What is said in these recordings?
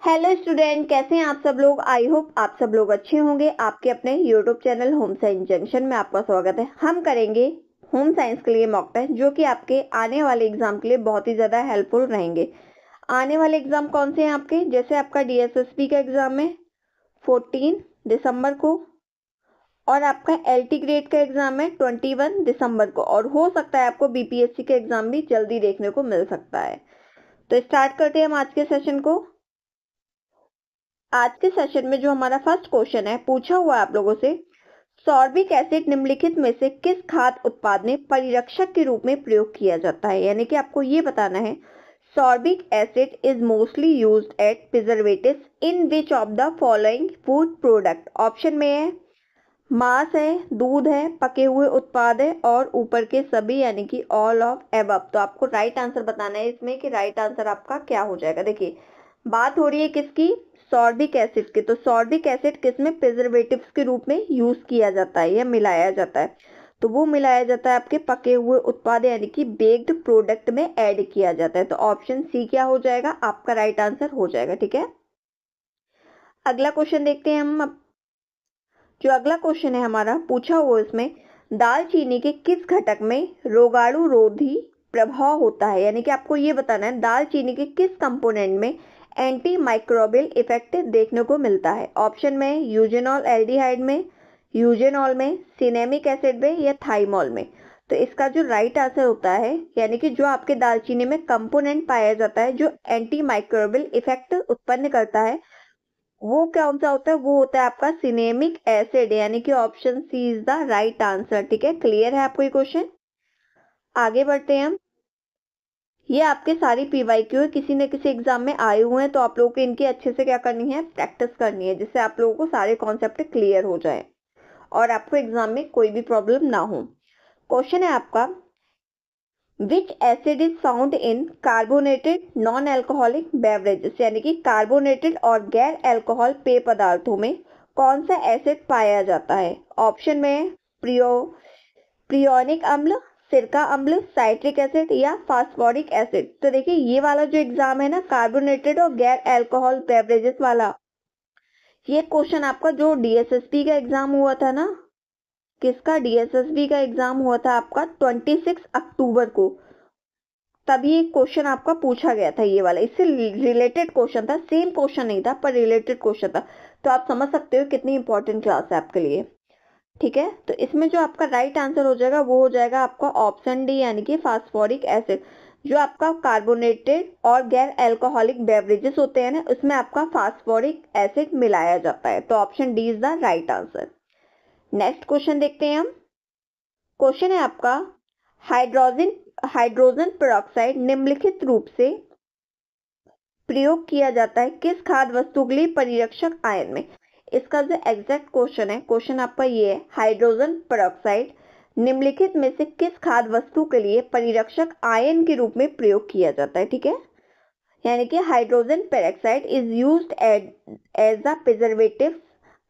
Hello student, कैसे हैं आप सब लोग। आई होप आप सब लोग अच्छे होंगे। आपके अपने YouTube channel home science junction में आपका स्वागत है। हम करेंगे होम साइंस के लिए मॉक टेस्ट, जो कि आपके आने वाले एग्जाम के लिए बहुत ही ज्यादा हेल्पफुल रहेंगे। आने वाले एग्जाम कौन से हैं आपके, जैसे आपका डीएसएसपी का एग्जाम है 14 दिसंबर को, और आपका एलटी ग्रेड का एग्जाम है 21 दिसंबर को, और हो सकता है आपको बीपीएससी का एग्जाम भी जल्दी देखने को मिल सकता है। तो स्टार्ट करते हैं हम आज के सेशन को। आज के सेशन में जो हमारा फर्स्ट क्वेश्चन है, पूछा हुआ है आप लोगों से, सॉर्बिक एसिड निम्नलिखित में से किस खाद्य उत्पाद में परिरक्षक के रूप में प्रयोग किया जाता है। यानी कि आपको ये बताना है, sorbic acid is mostly used eight preservatives in which of the following food product. Option में है मांस है, दूध है, पके हुए उत्पाद है, और ऊपर के सभी यानी कि ऑल ऑफ एबव। तो आपको राइट आंसर बताना है इसमें कि राइट आंसर आपका क्या हो जाएगा। देखिए, बात हो रही है किसकी, सॉर्बिक एसिड की। तो सॉर्बिक एसिड किसमें प्रिजर्वेटिव्स के रूप में यूज किया जाता है या मिलाया जाता है, तो वो मिलाया जाता है आपके पके हुए उत्पाद यानी कि बेक्ड प्रोडक्ट में ऐड किया जाता है। तो ऑप्शन सी क्या हो जाएगा, आपका राइट आंसर हो जाएगा। ठीक है, अगला क्वेश्चन देखते हैं हम। अब जो अगला क्वेश्चन है हमारा, पूछा हुआ इसमें, दालचीनी के किस घटक में रोगाणु रोधी प्रभाव होता है। यानी कि आपको ये बताना है दालचीनी के किस कंपोनेंट में एंटी माइक्रोबियल इफेक्ट देखने को मिलता है। ऑप्शन में यूजेनॉल एल्डिहाइड में, यूजेनॉल में, सिनेमिक एसिड में, या थाइमोल में। तो इसका जो राइट आंसर होता है, यानी कि जो आपके दालचीनी में कंपोनेंट पाया जाता है जो एंटी माइक्रोबियल इफेक्ट उत्पन्न करता है, वो कौन सा होता है, वो होता है आपका सिनेमिक एसिड। यानी कि option C is the right answer. ठीक है, क्लियर है आपको ये क्वेश्चन। आगे बढ़ते हैं हम। ये आपके सारी पीवाईक्यू है, किसी न किसी एग्जाम में आए हुए हैं, तो आप लोगों को इनकी अच्छे से क्या करनी है, प्रैक्टिस करनी है, जिससे आप लोगों को सारे कॉन्सेप्ट क्लियर हो जाए और आपको एग्जाम में कोई भी प्रॉब्लम ना हो। क्वेश्चन है आपका, विच acid is found in carbonated non alcoholic beverages. यानी कि कार्बोनेटेड और गैर एल्कोहल पेय पदार्थों में कौन सा एसिड पाया जाता है। ऑप्शन में प्रियोनिक अम्ल, सिरका अम्ल, साइट्रिक एसिड, या फास्फोरिक एसिड। तो देखिए, ये वाला जो एग्जाम है ना, कार्बोनेटेड और गैर अल्कोहल बेवरेजेस वाला, ये क्वेश्चन आपका जो डीएसएसपी का एग्जाम हुआ था ना, किसका, डीएसएसबी का एग्जाम हुआ था आपका 26 अक्टूबर को, तभी एक क्वेश्चन आपका पूछा गया था ये वाला। इससे रिलेटेड क्वेश्चन था, सेम क्वेश्चन नहीं था पर रिलेटेड क्वेश्चन था। तो आप समझ सकते हो कितनी इंपॉर्टेंट क्लास है आपके लिए। ठीक है, तो इसमें जो आपका राइट आंसर हो जाएगा वो हो जाएगा आपका ऑप्शन डी, यानी कि फास्फोरिक एसिड। जो आपका कार्बोनेटेड और गैर अल्कोहलिक बेवरेजेस होते हैं ना, उसमें आपका फास्फोरिक एसिड मिलाया जाता है। तो option D is the right answer. Next question देखते हैं हम। क्वेश्चन है आपका, हाइड्रोजन पेरोक्साइड निम्नलिखित रूप से प्रयोग किया जाता है किस खाद्य वस्तु के लिए परिरक्षक आयन में। इसका जो एग्जैक्ट क्वेश्चन है, क्वेश्चन आपका ये है, हाइड्रोजन पेरोक्साइड निम्नलिखित में से किस खाद्य वस्तु के लिए परिरक्षक आयन के रूप में प्रयोग किया जाता है। ठीक है, यानी कि hydrogen peroxide is used as the preservative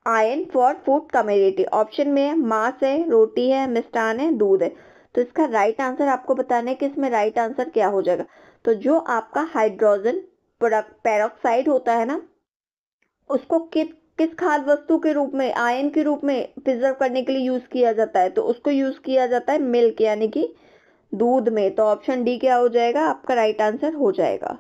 ion for food community. Option में है मांस है, रोटी है, मिष्टान है, दूध है। तो इसका राइट आंसर आपको बताना है कि इसमें राइट आंसर क्या हो जाएगा। तो जो आपका हाइड्रोजन पेरोक्साइड होता है ना, उसको किस खाद्य वस्तु के रूप में, आयन के रूप में प्रिजर्व करने के लिए यूज किया जाता है, तो उसको यूज किया जाता है मिल्क यानी कि दूध में। तो ऑप्शन डी क्या हो जाएगा, आपका राइट आंसर हो जाएगा।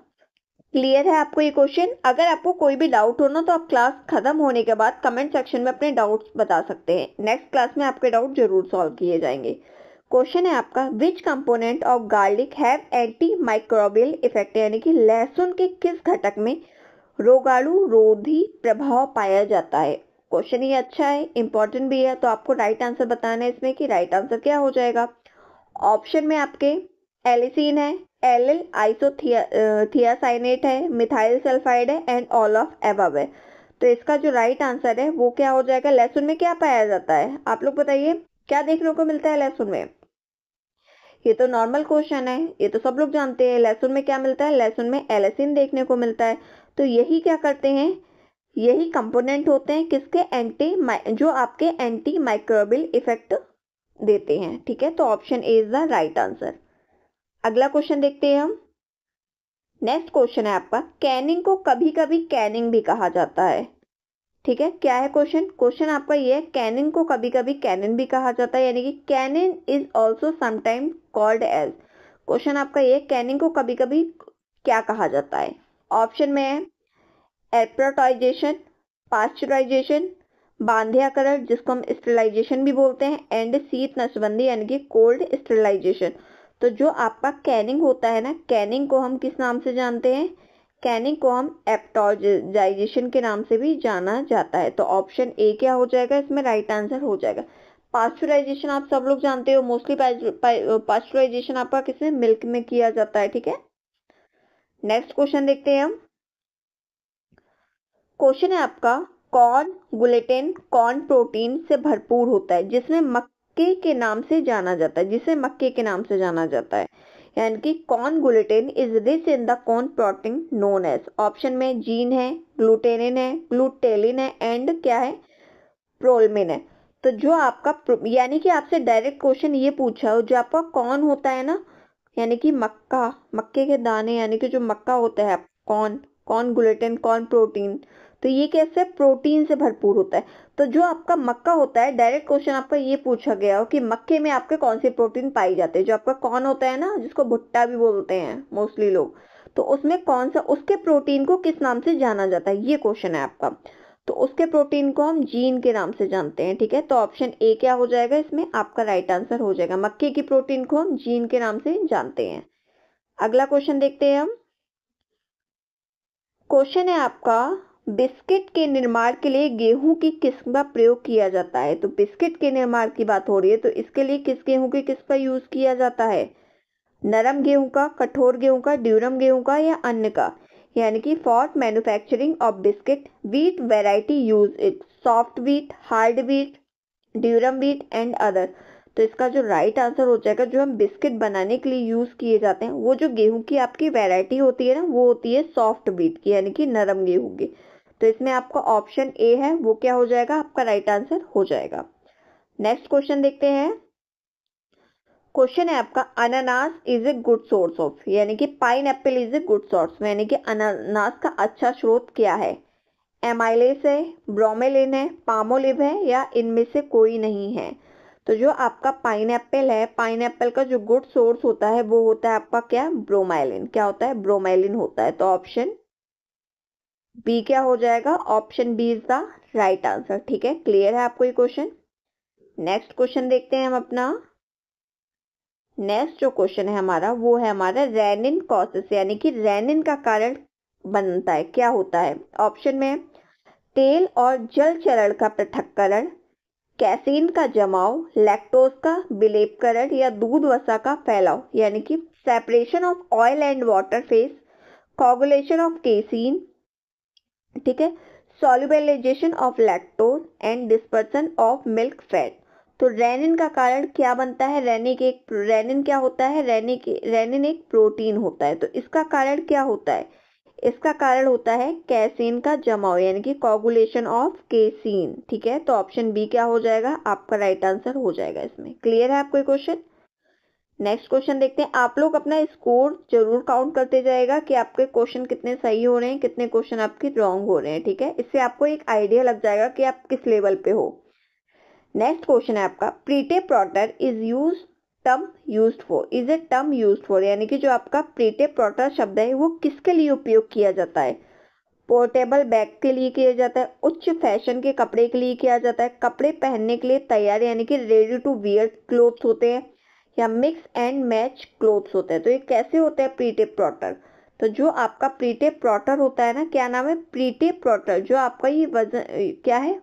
क्लियर है आपको ये क्वेश्चन। अगर आपको कोई भी डाउट हो ना, तो आप क्लास खत्म होने के बाद कमेंट सेक्शन में अपने डाउट्स बता सकते हैं। नेक्स्ट क्लास में आपके डाउट जरूर सॉल्व किए जाएंगे। क्वेश्चन है आपका, विच component of garlic have anti microbial effect. यानी कि लहसुन के किस घटक में रोगाणु रोधी प्रभाव पाया जाता है। क्वेश्चन ये अच्छा है, इंपॉर्टेंट भी है, तो आपको राइट आंसर बताना है इसमें कि राइट आंसर क्या हो जाएगा। ऑप्शन में आपके एलिसिन है, एलिल आइसोथियासाइनेट है, मिथाइल सल्फाइड है, एंड ऑल ऑफ एबव है। तो इसका जो राइट आंसर है वो क्या हो जाएगा, लहसुन में क्या पाया जाता है, आप लोग बताइए क्या देखने को मिलता है लहसुन में। ये तो नॉर्मल क्वेश्चन है, ये तो सब लोग जानते हैं। लहसुन में क्या मिलता है, लहसुन में एलिसिन देखने को मिलता है। तो यही क्या करते हैं, यही कंपोनेंट होते हैं किसके, जो आपके एंटी माइक्रोबियल इफेक्ट देते हैं। ठीक है, तो option A is the right answer. अगला क्वेश्चन देखते हैं हम। नेक्स्ट क्वेश्चन है आपका, कैनिंग को कभी कभी कैनिंग भी कहा जाता है। ठीक है, क्या है क्वेश्चन? क्वेश्चन आपका ये है, कैनिंग को कभी कभी कैनिन भी कहा जाता है, यानी कि canning is also sometime called as. Question आपका ये, कैनिंग को कभी कभी क्या कहा जाता है? ऑप्शन में है एप्रोटाइजेशन, पास्चराइजेशन, बांध्याकरण जिसको हम स्टेरिलाइजेशन भी बोलते हैं, एंड शीत नसबंदी यानी कि कोल्ड स्टेरिलाइजेशन। तो जो आपका कैनिंग होता है ना, कैनिंग को हम किस नाम से जानते हैं? कैनिंग को हम एप्टोजाइजेशन के नाम से भी जाना जाता है। तो ऑप्शन ए क्या हो जाएगा इसमें? राइट आंसर हो जाएगा। पास्चराइजेशन आप सब लोग जानते हो, मोस्टली पास्चराइजेशन आपका किसमें? मिल्क में किया जाता है। ठीक है, नेक्स्ट क्वेश्चन देखते हैं हम। क्वेश्चन है आपका, कॉर्न ग्लूटेन कॉर्न प्रोटीन से भरपूर होता है जिसमें मक्के के नाम से जाना जाता है, जिसे मक्के के नाम से जाना जाता है, यानी कि corn gluten is rich in the corn protein known as. Option में जीन है, ग्लूटेनिन है, ग्लूटेलिन है, एंड क्या है? प्रोलमिन है। तो जो आपका यानी कि आपसे डायरेक्ट क्वेश्चन ये पूछा हो, जो आपका कॉर्न होता है ना, यानी कि मक्का, मक्के के दाने, यानी कि जो मक्का होता है corn, corn gluten corn protein, तो ये कैसे प्रोटीन से भरपूर होता है। तो जो आपका मक्का होता है, डायरेक्ट क्वेश्चन आपका ये पूछा गया हो कि मक्के में आपके कौन से प्रोटीन पाई जाते हैं। जो आपका कॉर्न होता है ना, जिसको भुट्टा भी बोलते हैं मोस्टली लोग, तो उसमें कौन सा, उसके प्रोटीन को किस नाम से जाना जाता है, ये क्वेश्चन है आपका। तो उसके प्रोटीन को हम जीन के नाम से जानते हैं। ठीक है, तो ऑप्शन ए क्या हो जाएगा इसमें? आपका राइट आंसर हो जाएगा। मक्के की प्रोटीन को हम जीन के नाम से जानते हैं। अगला क्वेश्चन देखते हैं हम। क्वेश्चन है आपका, बिस्किट के निर्माण के लिए गेहूं की किस्म का प्रयोग किया जाता है। तो बिस्किट के निर्माण की बात हो रही है, तो इसके लिए किस गेहूं की किस्म का यूज किया जाता है? नरम गेहूं का, कठोर गेहूं का, ड्यूरम गेहूं का, या अन्य का? यानी कि for manufacturing of biscuit wheat variety use it soft wheat, hard wheat, durum wheat and other. तो इसका जो राइट आंसर हो जाएगा, जो हम बिस्किट बनाने के लिए यूज किए जाते हैं, वो जो गेहूं की आपकी वैरायटी होती है ना, वो होती है सॉफ्ट व्हीट की, यानी कि नरम गेहूं की। तो इसमें आपका ऑप्शन ए है, वो क्या हो जाएगा? आपका राइट आंसर हो जाएगा। नेक्स्ट क्वेश्चन देखते हैं। क्वेश्चन है आपका, अनानास is a good source of, यानी कि pine Apple is a good source, यानी कि अनानास का अच्छा स्रोत क्या है? एमाइलेस है, ब्रोमेलिन है, पामोलिव है, या इनमें से कोई नहीं है? तो जो आपका पाइनएप्पल है, पाइनएप्पल का जो गुड सोर्स होता है वो होता है आपका क्या? ब्रोमाइलिन। क्या होता है? ब्रोमाइलिन होता है। तो ऑप्शन बी क्या हो जाएगा? Option B is the right answer. ठीक है, क्लियर है आपको ये क्वेश्चन? नेक्स्ट क्वेश्चन देखते हैं हम अपना। नेक्स्ट जो क्वेश्चन है हमारा, वो है हमारा रेनिन कॉसेस, यानी कि रेनिन का कारण बनता है, क्या होता है? ऑप्शन में तेल और जल चरण का पृथक्करण, कैसीन का जमाव, लैक्टोज का विलेपकरण, या दूध वसा का फैलाव, यानी कि separation of oil and water phase, coagulation of casein, ठीक है, solubilisation of lactose and dispersion of milk fat. तो रेनिन का कारण क्या बनता है? रेनिन क्या होता है? रेनिन एक प्रोटीन होता है। तो इसका कारण क्या होता है? इसका कारण होता है कैसीन का जमाव, यानी कि कोगुलेशन ऑफ केसीन। ठीक है, तो ऑप्शन बी क्या हो जाएगा? आपका राइट आंसर हो जाएगा इसमें। क्लियर है आपको क्वेश्चन? नेक्स्ट क्वेश्चन देखते हैं। आप लोग अपना स्कोर जरूर काउंट करते जाएगा कि आपके क्वेश्चन कितने सही हो रहे हैं, कितने क्वेश्चन आपके रॉन्ग हो रहे हैं। ठीक है, इससे आपको एक आइडिया लग जाएगा कि आप किस लेवल पे हो। नेक्स्ट क्वेश्चन है आपका, प्रीटे प्रोटर is use term used for, is a term used for, यानी कि जो आपका प्रीटे प्रोटर शब्द है वो किसके लिए उपयोग किया जाता है? पोर्टेबल बैग के लिए किया जाता है, उच्च फैशन के कपड़े के लिए किया जाता है, कपड़े पहनने के लिए तैयार यानी कि रेडी टू वियर क्लोथ्स होते हैं, या मिक्स एंड मैच क्लोथ्स होते हैं। तो ये कैसे होते हैं प्रीटेप प्रोटर? तो जो आपका प्रीटेप प्रोटर होता है ना, क्या नाम है? प्रीटेप प्रोटर। जो आपका ये वजन क्या है?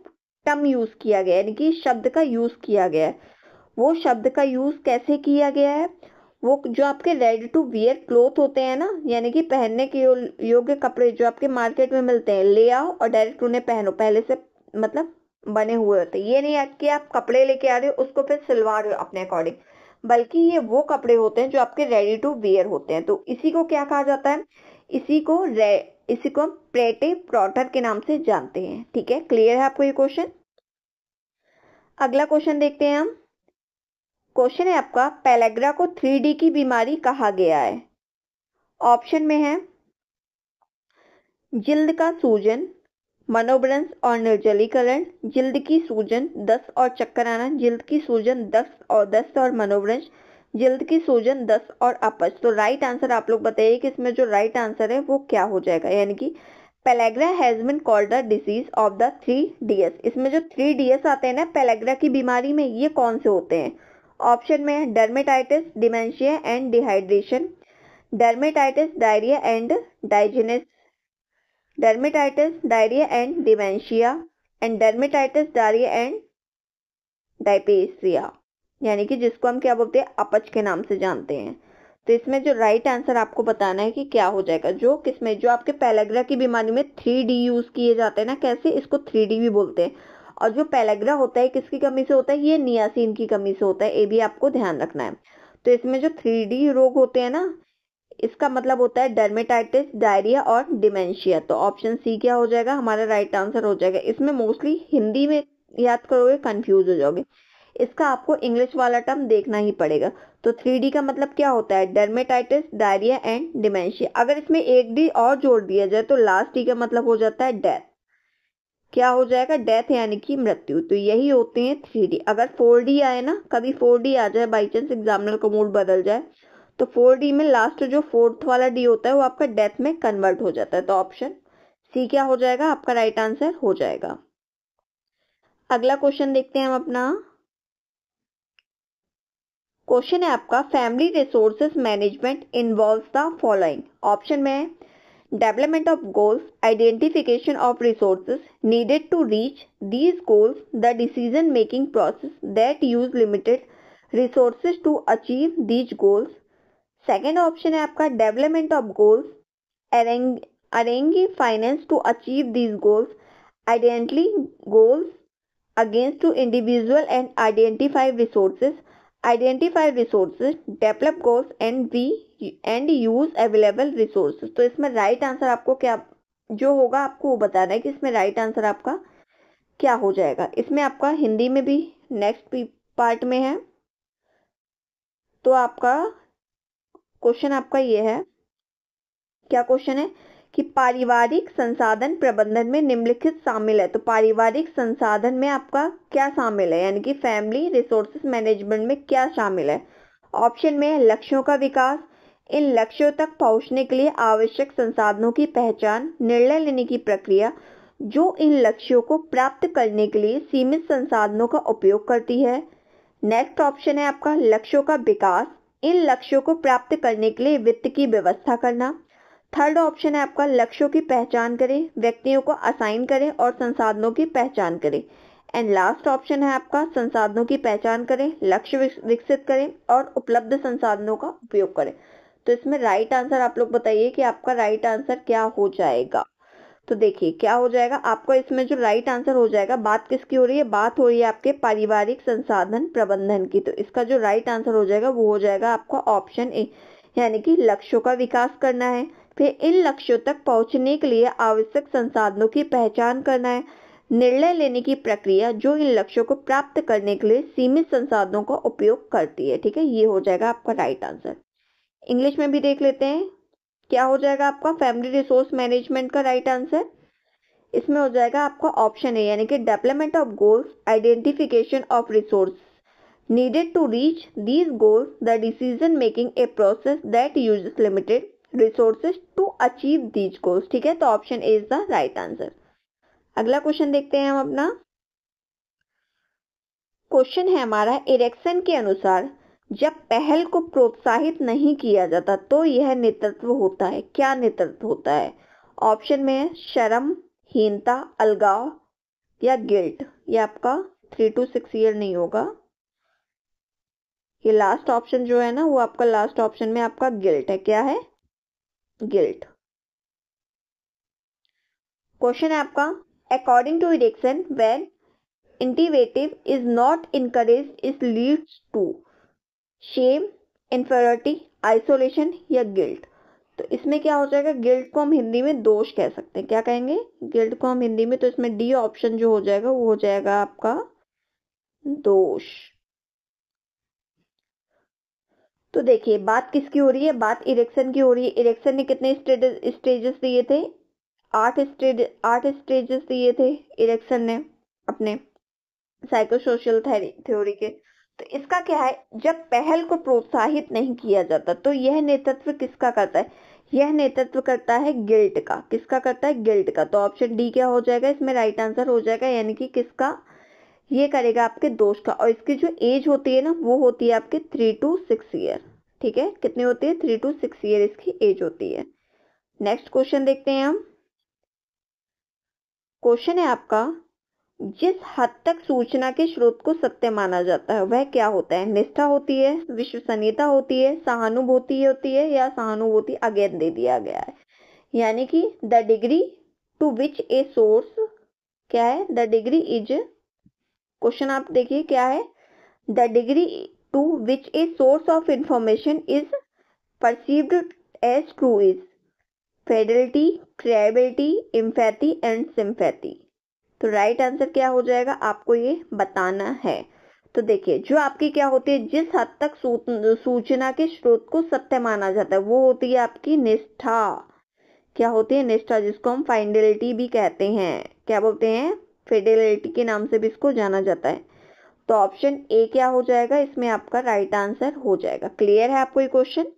टर्म यूज किया गया, यानी कि शब्द का यूज किया गया है। वो शब्द का यूज कैसे किया गया है? वो जो आपके रेडी टू वियर क्लोथ होते हैं ना, यानी कि पहनने के योग्य कपड़े जो आपके मार्केट में मिलते हैं, ले आओ और डायरेक्ट उन्हें पहनो, पहले से मतलब बने हुए होते हैं। ये नहीं है कि आप कपड़े लेके आ रहे हो उसको फिर सिलवा रहे हो अपने अकॉर्डिंग, बल्कि ये वो कपड़े होते हैं जो आपके रेडी टू वियर होते हैं। तो इसी को क्या कहा जाता है? इसी को हम प्रेटे प्रोटर के नाम से जानते हैं। ठीक है, क्लियर है आपको ये क्वेश्चन? अगला क्वेश्चन देखते हैं हम। क्वेश्चन है आपका, पेलेग्रा को 3D की बीमारी कहा गया है। ऑप्शन में है जिल्द का सूजन, मनोभ्रंश और निर्जलीकरण, जिल्द की सूजन, दस्त और चक्कर आना, जिल्द की सूजन, दस्त और मनोभ्रंश, जिल्द की सूजन, दस्त और अपच। तो राइट आंसर आप लोग बताइए कि इसमें जो राइट आंसर है वो क्या हो जाएगा, यानी कि pellagra has been called the disease of the 3 DS। इसमें जो 3 DS आते हैं ना पेलेग्रा की बीमारी में, ये कौन से होते हैं? ऑप्शन में है dermatitis, dementia and dehydration, dermatitis, diarrhoea and dysgenesis, dermatitis, diarrhoea and dementia and dermatitis, diarrhoea and dyspepsia, यानी कि जिसको हम क्या बोलते हैं, अपच के नाम से जानते हैं। तो इसमें जो राइट आंसर आपको बताना है कि क्या हो जाएगा, जो किसमें, जो आपके पेलेग्रा की बीमारी में 3D यूज किए जाते हैं ना, कैसे, इसको 3D भी बोलते हैं। और जो पेलेग्रा होता है किसकी कमी से होता है, ये नियासिन की कमी से होता है, ये भी आपको ध्यान रखना है। तो इसमें जो 3D रोग होते हैं ना, इसका मतलब होता है डर्मेटाइटिस, डायरिया और डिमेंशिया। तो ऑप्शन सी क्या हो जाएगा, हमारा राइट आंसर हो जाएगा। इसमें मोस्टली हिंदी में याद करोगे कंफ्यूज हो जाओगे, इसका आपको इंग्लिश वाला टर्म देखना ही पड़ेगा। तो 3D का मतलब क्या होता है, डर्मेटाइटिस, डायरिया एंड डिमेंशिया। अगर इसमें एक डी और जोड़ दिया जाए तो लास्ट डी का मतलब हो जाता है डेथ। क्या हो जाएगा, डेथ यानी कि मृत्यु। तो यही होते हैं 3D। अगर 4D आए ना, कभी 4D आ जाए, बाई चांस एग्जामिनर का मूड बदल जाए, तो 4D में लास्ट जो फोर्थ वाला डी होता है वो आपका डेथ में कन्वर्ट हो जाता है। तो ऑप्शन सी क्या हो जाएगा, आपका राइट आंसर हो जाएगा। अगला क्वेश्चन देखते हैं हम अपना। क्वेश्चन है आपका, family resources management involves the following. Option में है development of goals, identification of resources needed to reach these goals, the decision making process that use limited resources to achieve these goals. Second option है आपका development of goals, arranging finance to achieve these goals, identity goals against to individual and identify resources, develop goals and use available resources। तो इसमें right answer आपको क्या जो होगा आपको वो बताना है कि इसमें राइट आंसर आपका क्या हो जाएगा। इसमें आपका हिंदी में भी नेक्स्ट पार्ट में है। तो आपका क्वेश्चन आपका ये है, क्या क्वेश्चन है कि पारिवारिक संसाधन प्रबंधन में निम्नलिखित शामिल है। तो पारिवारिक संसाधन में आपका क्या शामिल है, यानी कि फैमिली रिसोर्सेज मैनेजमेंट में क्या शामिल है। ऑप्शन में लक्ष्यों का विकास, इन लक्ष्यों तक पहुंचने के लिए आवश्यक संसाधनों की पहचान, निर्णय लेने की प्रक्रिया जो इन लक्ष्यों को प्राप्त करने के लिए सीमित संसाधनों का उपयोग करती है। नेक्स्ट ऑप्शन है आपका लक्ष्यों का विकास, इन लक्ष्यों को प्राप्त करने के लिए वित्त की व्यवस्था करना। थर्ड ऑप्शन है आपका लक्ष्यों की पहचान करें, व्यक्तियों को असाइन करें और संसाधनों की पहचान करें। एंड लास्ट ऑप्शन है आपका संसाधनों की पहचान करें, लक्ष्य विकसित करें और उपलब्ध संसाधनों का उपयोग करें। तो इसमें राइट आंसर आप लोग बताइए कि आपका राइट आंसर क्या हो जाएगा। तो देखिए क्या हो जाएगा आपको, इसमें जो राइट आंसर हो जाएगा, बात किसकी हो रही है, बात हो रही है आपके पारिवारिक संसाधन प्रबंधन की। तो इसका जो राइट आंसर हो जाएगा वो हो जाएगा आपका ऑप्शन ए, यानी कि लक्ष्यों का विकास करना है, फिर इन लक्ष्यों तक पहुंचने के लिए आवश्यक संसाधनों की पहचान करना है, निर्णय लेने की प्रक्रिया जो इन लक्ष्यों को प्राप्त करने के लिए सीमित संसाधनों का उपयोग करती है। ठीक है, ये हो जाएगा आपका राइट आंसर। इंग्लिश में भी देख लेते हैं क्या हो जाएगा आपका फैमिली रिसोर्स मैनेजमेंट का राइट आंसर। इसमें हो जाएगा आपका ऑप्शन है, यानी कि development of goals, identification of resource needed to reach these goals, the decision making a process that uses limited resources to achieve these goals। ठीक है, तो option A is the right answer. अगला question देखते हैं हम अपना। Question है हमारा, इरेक्सन के अनुसार जब पहल को प्रोत्साहित नहीं किया जाता तो यह नेतृत्व होता है। क्या नेतृत्व होता है? ऑप्शन में है शर्म, हीनता, अलगाव या गिल्ट। ये आपका 3 to 6 ईयर नहीं होगा, ये लास्ट ऑप्शन जो है ना वो आपका लास्ट ऑप्शन में आपका गिल्ट है। क्या है? गिल्ट। क्वेश्चन है आपका, according to Erikson when initiative is not encourage it leads to shame, inferiority, isolation या गिल्ट। तो इसमें क्या हो जाएगा, गिल्ट को हम हिंदी में दोष कह सकते हैं। क्या कहेंगे? गिल्ट को हम हिंदी में, तो इसमें डी ऑप्शन जो हो जाएगा वो हो जाएगा आपका दोष। तो देखिए बात किसकी हो रही है, बात इरेक्सन की हो रही है। इरेक्सन ने कितने स्टेजेस दिए थे? 8 स्टेजेस दिए थे इरिक्सन ने अपने साइकोसोशल थ्योरी के। तो इसका क्या है, जब पहल को प्रोत्साहित नहीं किया जाता तो यह नेतृत्व किसका करता है, यह नेतृत्व करता है गिल्ट का। किसका करता है, गिल्ट का। तो ऑप्शन डी क्या हो जाएगा, इसमें राइट आंसर हो जाएगा, यानी कि किसका, ये करेगा आपके दोष का। और इसकी जो एज होती है ना, वो होती है आपके 3 to 6 ईयर। ठीक है, कितनी होती है, 3 to 6 ईयर इसकी एज होती है। नेक्स्ट क्वेश्चन देखते हैं हम। क्वेश्चन है आपका, जिस हद तक सूचना के स्रोत को सत्य माना जाता है वह क्या होता है, निष्ठा होती है, विश्वसनीयता होती है, सहानुभूति होती है, या सहानुभूति अगेन दे दिया गया है। यानी कि the degree to which a source, क्या है, द डिग्री इज, क्वेश्चन आप देखिए क्या है, the degree to which a source of information is perceived as true is fidelity, credibility, empathy and sympathy. तो राइट आंसर क्या हो जाएगा, आपको ये बताना है। तो देखिए, जो आपकी क्या होती है, जिस हद तक सूचना के स्रोत को सत्य माना जाता है वो होती है आपकी निष्ठा। क्या होती है, निष्ठा, जिसको हम फाइडेलिटी भी कहते हैं। क्या बोलते हैं, फिडेलिटी के नाम से भी इसको जाना जाता है। तो ऑप्शन ए क्या हो जाएगा, इसमें आपका राइट आंसर हो जाएगा। क्लियर है आपको ये क्वेश्चन।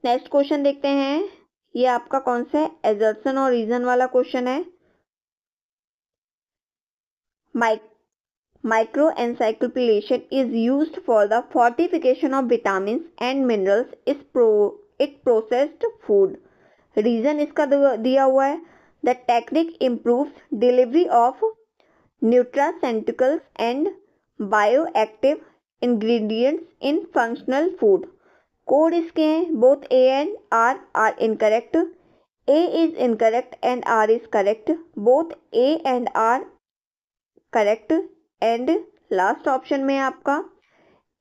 नेक्स्ट क्वेश्चन देखते हैं। ये आपका कौन सा है, एजर्सन और रीजन वाला क्वेश्चन है। Microencapsulation is used for the fortification of vitamins and minerals in processed food. Reason इसका दिया हुआ है, the technique improves delivery of nutraceuticals and bioactive ingredients in functional food. Code इसके हैं, both A and R are incorrect. A is incorrect and R is correct. Both A and R correct and last option में आपका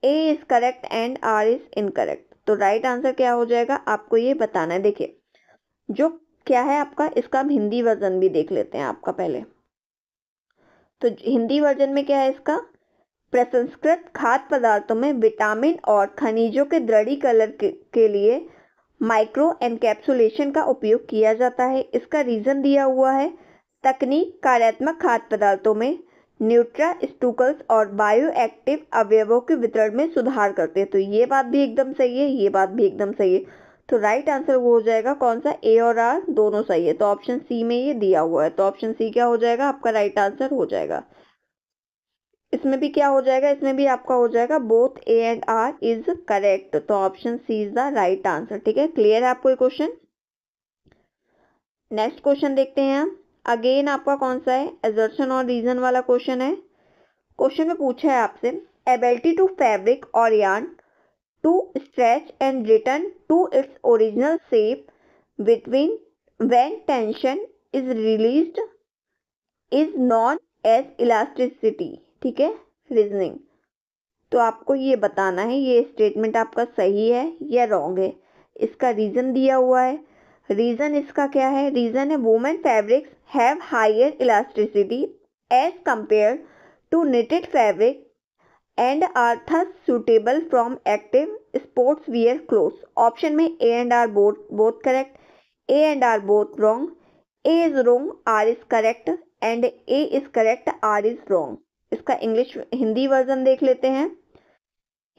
A is correct and R is incorrect. तो right answer क्या हो जाएगा, आपको ये बताना है। देखिए, जो क्या है आपका, इसका हम हिंदी वर्जन भी देख लेते हैं आपका पहले। तो हिंदी वर्जन में क्या है इसका, प्रसंस्कृत खाद्य पदार्थों में विटामिन और खनिजों के दृढ़ीकरण के लिए माइक्रो एनकैप्सुलेशन का उपयोग किया जाता है। इसका रीजन दिया हुआ है, तकनीक कार्यात्मक खाद्य पदार्थों में न्यूट्रास्यूटिकल्स और बायोएक्टिव अवयवों के वितरण में सुधार करते हैं। तो ये बात भी एकदम सही है, ये बात भी एकदम सही है। तो राइट आंसर वो हो जाएगा कौन सा, ए और आर दोनों सही है। तो ऑप्शन सी में ये दिया हुआ है, तो ऑप्शन सी क्या हो जाएगा, आपका राइट आंसर हो जाएगा। इसमें भी क्या हो जाएगा, इसमें भी आपका हो जाएगा both A and R is correct. तो option C is the right answer. ठीक है, क्लियर है आपको ये क्वेश्चन। नेक्स्ट क्वेश्चन देखते हैं हम। अगेन आपका कौन सा है, एजर्शन और रीजन वाला क्वेश्चन है। क्वेश्चन में पूछा है आपसे, एबिलिटी टू फैब्रिक और yarn to stretch and return to its original shape between when tension is released is known as elasticity. ठीक है, रीजनिंग। तो आपको ये बताना है ये स्टेटमेंट आपका सही है या रॉन्ग है। इसका रीजन दिया हुआ है। रीजन इसका क्या है, रीजन है woven fabrics have higher elasticity as compare to knitted fabric and are thus suitable from active sports wear clothes. Option में A and R both correct, A and R both wrong, A is wrong, R is correct and A is correct, R is wrong. इसका English Hindi version देख लेते हैं।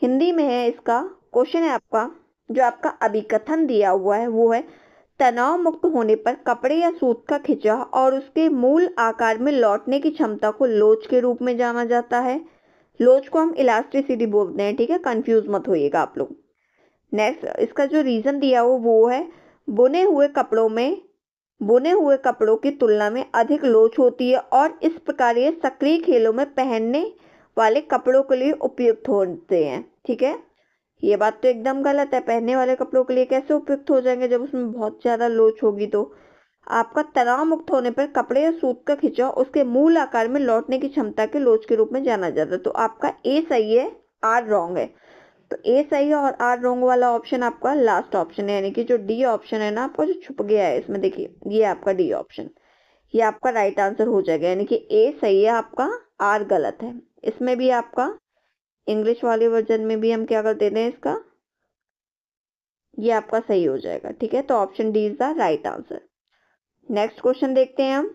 हिंदी में है इसका question है आपका, जो आपका अभिकथन दिया हुआ है वो है, तनाव मुक्त होने पर कपड़े या सूत का खिंचाव और उसके मूल आकार में लौटने की क्षमता को लोच के रूप में जाना जाता है। लोच को हम इलास्टिसिटी बोलते हैं। ठीक है, कंफ्यूज मत होइएगा आप लोग। नेक्स्ट, इसका जो रीजन दिया हुआ वो है, बुने हुए कपड़ों की तुलना में अधिक लोच होती है और इस प्रकार ये सक्रिय खेलों में पहनने वाले कपड़ों के लिए उपयुक्त होते हैं। ठीक है, ये बात तो एकदम गलत है। पहनने वाले कपड़ों के लिए कैसे उपयुक्त हो जाएंगे जब उसमें बहुत ज्यादा लोच होगी। तो आपका तनाव मुक्त होने पर कपड़े या सूत का खिंचाव उसके मूल आकार में लौटने की क्षमता के लोच के रूप में जाना जाता है। तो आपका ए सही है, आर रॉन्ग है। तो ए सही है और आर रॉन्ग वाला ऑप्शन आपका लास्ट ऑप्शन है, यानी कि जो डी ऑप्शन है ना आपका जो छुप गया है इसमें, देखिए ये आपका डी ऑप्शन, ये आपका राइट आंसर हो जाएगा। यानी कि ए सही है आपका, आर गलत है। इसमें भी आपका इंग्लिश वाले वर्जन में भी हम क्या कर देते हैं, इसका ये आपका सही हो जाएगा। ठीक है, तो option D is the right answer. Next question देखते हैं हम।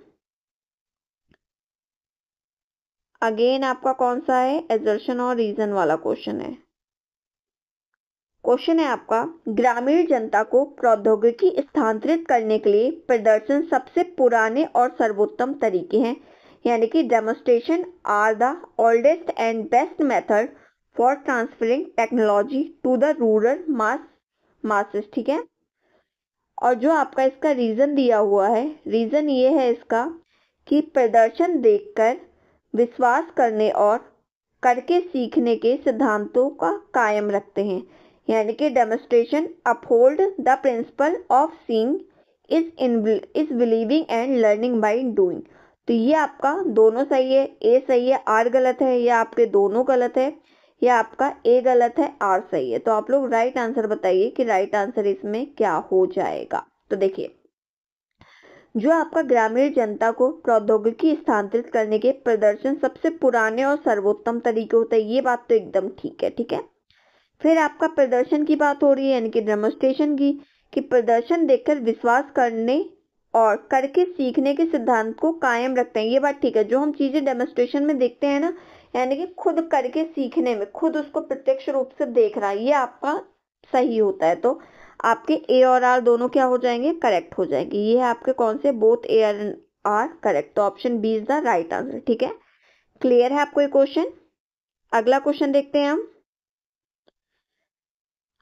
अगेन आपका कौन सा है, एजर्शन और रीजन वाला क्वेश्चन है। क्वेश्चन है आपका, ग्रामीण जनता को प्रौद्योगिकी स्थानांतरित करने के लिए प्रदर्शन सबसे पुराने और सर्वोत्तम तरीके हैं, यानी कि demonstration are the oldest and best method for transferring technology to the rural masses. ठीक है, और जो आपका इसका रीजन दिया हुआ है, रीजन ये है इसका कि प्रदर्शन देखकर विश्वास करने और करके सीखने के सिद्धांतों का कायम रखते हैं, यानी कि demonstration uphold the principle of seeing is believing and learning by doing. तो ये आपका दोनों सही है, ए सही है आर गलत है, या आपके दोनों गलत है, या आपका ए गलत है आर सही है। तो आप लोग राइट आंसर बताइए कि राइट आंसर इसमें क्या हो जाएगा। तो देखिए, जो आपका ग्रामीण जनता को प्रौद्योगिकी स्थानांतरित करने के प्रदर्शन सबसे पुराने और सर्वोत्तम तरीके होते हैं, ये बात तो एकदम ठीक है। ठीक है, फिर आपका प्रदर्शन की बात हो रही है, यानी कि डेमोन्स्ट्रेशन की, कि प्रदर्शन देखकर विश्वास करने और करके सीखने के सिद्धांत को कायम रखते हैं, ये बात ठीक है। जो हम चीजें डेमोन्स्ट्रेशन में देखते हैं ना, यानी कि खुद करके सीखने में, खुद उसको प्रत्यक्ष रूप से देखना, ये आपका सही होता है। तो आपके ए और आर दोनों क्या हो जाएंगे, करेक्ट हो जाएंगे। ये है आपके कौन से, बोथ ए आर करेक्ट। तो option B is the right answer. ठीक है, क्लियर है आपको ये क्वेश्चन। अगला क्वेश्चन देखते हैं हम।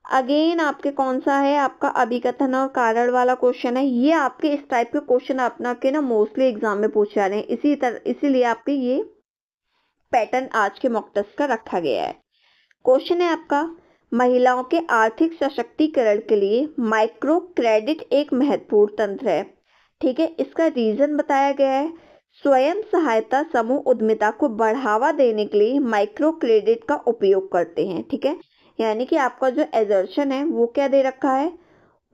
अगेन आपके कौन सा है, आपका अभिकथन और कारण वाला क्वेश्चन है। ये आपके इस टाइप के क्वेश्चन अपना के ना मोस्टली एग्जाम में पूछे जा रहे हैं, इसीलिए आपके ये पैटर्न आज के मॉक टेस्ट का रखा गया है। क्वेश्चन है आपका, महिलाओं के आर्थिक सशक्तिकरण के लिए माइक्रो क्रेडिट एक महत्वपूर्ण तंत्र है। ठीक है, इसका रीजन बताया गया है, स्वयं सहायता समूह उद्यमिता को बढ़ावा देने के लिए माइक्रो क्रेडिट का उपयोग करते हैं। ठीक है, यानी कि आपका जो एजर्शन है वो क्या दे रखा है,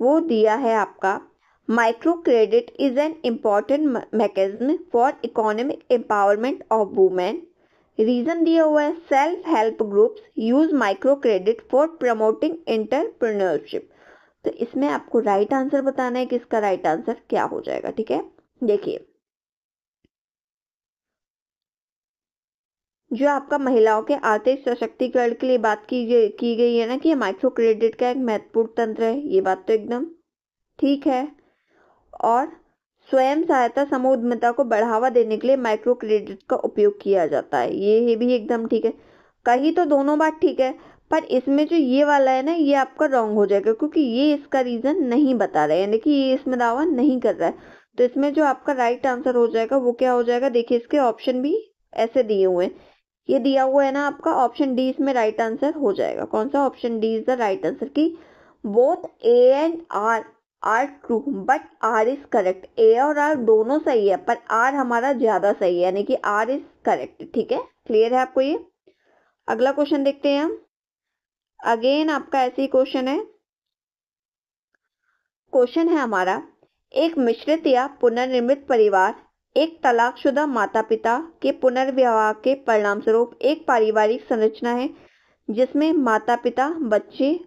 वो दिया है आपका, micro credit is an important mechanism for economic empowerment of women. Reason दिया हुआ है, self help groups use micro credit for promoting entrepreneurship. तो इसमें आपको राइट आंसर बताना है कि इसका राइट आंसर क्या हो जाएगा। ठीक है, देखिए, जो आपका महिलाओं के आर्थिक सशक्तिकरण के लिए बात की गई है ना, कि माइक्रो क्रेडिट का एक महत्वपूर्ण तंत्र है, ये बात तो एकदम ठीक है। और स्वयं सहायता समूह उद्यमिता को बढ़ावा देने के लिए माइक्रो क्रेडिट का उपयोग किया जाता है, ये भी एकदम ठीक है। कहीं तो दोनों बात ठीक है, पर इसमें जो ये वाला है ना, ये आपका रॉन्ग हो जाएगा, क्योंकि ये इसका रीजन नहीं बता रहा है, यानी कि ये इसमें दावा नहीं कर रहा है। तो इसमें जो आपका राइट आंसर हो जाएगा वो क्या हो जाएगा, देखिए इसके ऑप्शन भी ऐसे दिए हुए हैं, ये दिया हुआ है ना आपका ऑप्शन डी, इसमें राइट आंसर हो जाएगा। कौन सा, option D is the right answer, की both A and R true but R is correct. A और आर दोनों सही है, पर आर हमारा ज्यादा सही है, यानी कि आर इज करेक्ट। ठीक है, क्लियर है आपको ये। अगला क्वेश्चन देखते हैं हम। अगेन आपका ऐसे ही क्वेश्चन है। क्वेश्चन है हमारा, एक मिश्रित या पुनर्निर्मित परिवार एक तलाकशुदा माता पिता के पुनर्विवाह के परिणाम स्वरूप एक पारिवारिक संरचना है जिसमें माता पिता, बच्चे,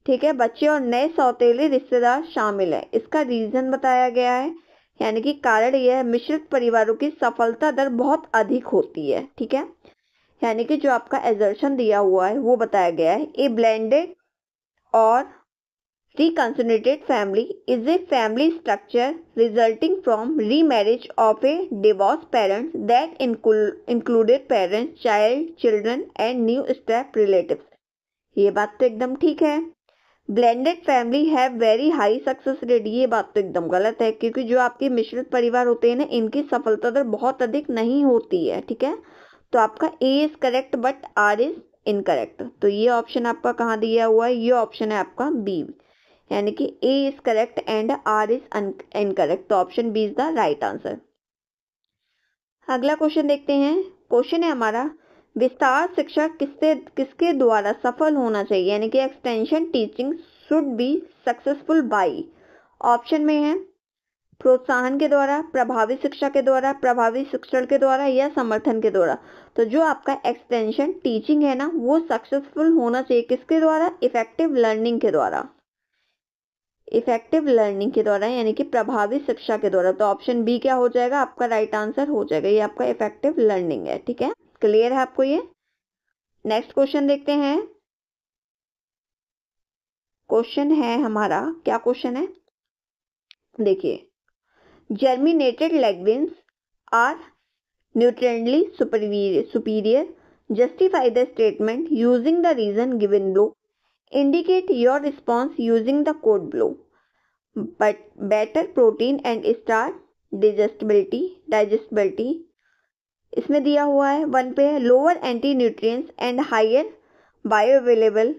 ठीक है, बच्चे और नए सौतेले रिश्तेदार शामिल है। इसका रीजन बताया गया है, यानी कि कारण यह है, मिश्रित परिवारों की सफलता दर बहुत अधिक होती है। ठीक है, यानी कि जो आपका एजर्शन दिया हुआ है वो बताया गया है, ए ब्लेंडेड और reconstituted family is a family structure resulting from remarriage of a divorced parents that included parents, child, children and new step relatives। ये बात तो एकदम ठीक है। Blended family have very high success rate, ये बात तो एकदम गलत है, क्योंकि जो आपके मिश्रित परिवार होते हैं ना, इनकी सफलता दर बहुत अधिक नहीं होती है। ठीक है, तो आपका A is correct but R is incorrect. तो ये ऑप्शन आपका कहाँ दिया हुआ है, ये ऑप्शन है आपका बी, यानी कि A is correct and R is incorrect. तो option B is the right answer. अगला क्वेश्चन देखते हैं। क्वेश्चन है हमारा, विस्तार शिक्षा किसके द्वारा सफल होना चाहिए, यानी कि extension teaching should be successful by. Option में है प्रोत्साहन के द्वारा, प्रभावी शिक्षा के द्वारा, प्रभावी शिक्षण के द्वारा या समर्थन के द्वारा। तो जो आपका एक्सटेंशन टीचिंग है ना, वो सक्सेसफुल होना चाहिए किसके द्वारा, इफेक्टिव लर्निंग के द्वारा। इफेक्टिव लर्निंग के द्वारा, यानी कि प्रभावी शिक्षा के द्वारा। तो ऑप्शन बी क्या हो जाएगा, आपका राइट आंसर हो जाएगा। ये आपका इफेक्टिव लर्निंग है। ठीक है, क्लियर है आपको ये। नेक्स्ट क्वेश्चन देखते हैं। क्वेश्चन है हमारा, क्या क्वेश्चन है देखिए, germinated legumes are nutrientally superior, justify the statement using the reason given below, indicate your response using the code below, but better protein and starch digestibility इसमें दिया हुआ है 1 पे, lower anti nutrients and higher bioavailable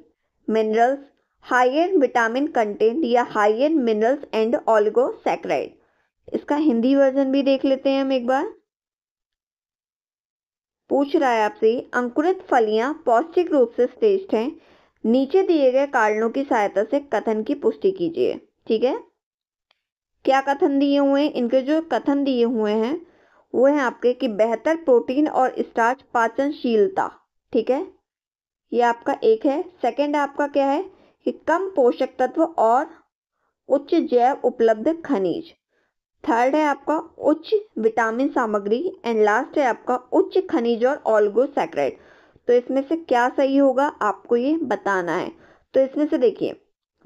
minerals, higher vitamin content या higher minerals and oligosaccharide. इसका Hindi version भी देख लेते हैं हम एक बार। पूछ रहा है आपसे, अंकुरित फलियां पौष्टिक रूप से श्रेष्ठ हैं, नीचे दिए गए कारणों की सहायता से कथन की पुष्टि कीजिए। ठीक है, क्या कथन दिए हुए हैं, इनके जो कथन दिए हुए हैं वो है आपके कि बेहतर प्रोटीन और स्टार्च पाचनशीलता। ठीक है, ये आपका एक है। सेकंड आपका क्या है कि कम पोषक तत्व और उच्च जैव उपलब्ध खनिज। थर्ड है आपका उच्च विटामिन सामग्री एंड लास्ट है आपका उच्च खनिज और ऑलिगोसैकेराइड। तो इसमें से क्या सही होगा आपको ये बताना है। तो इसमें से देखिए,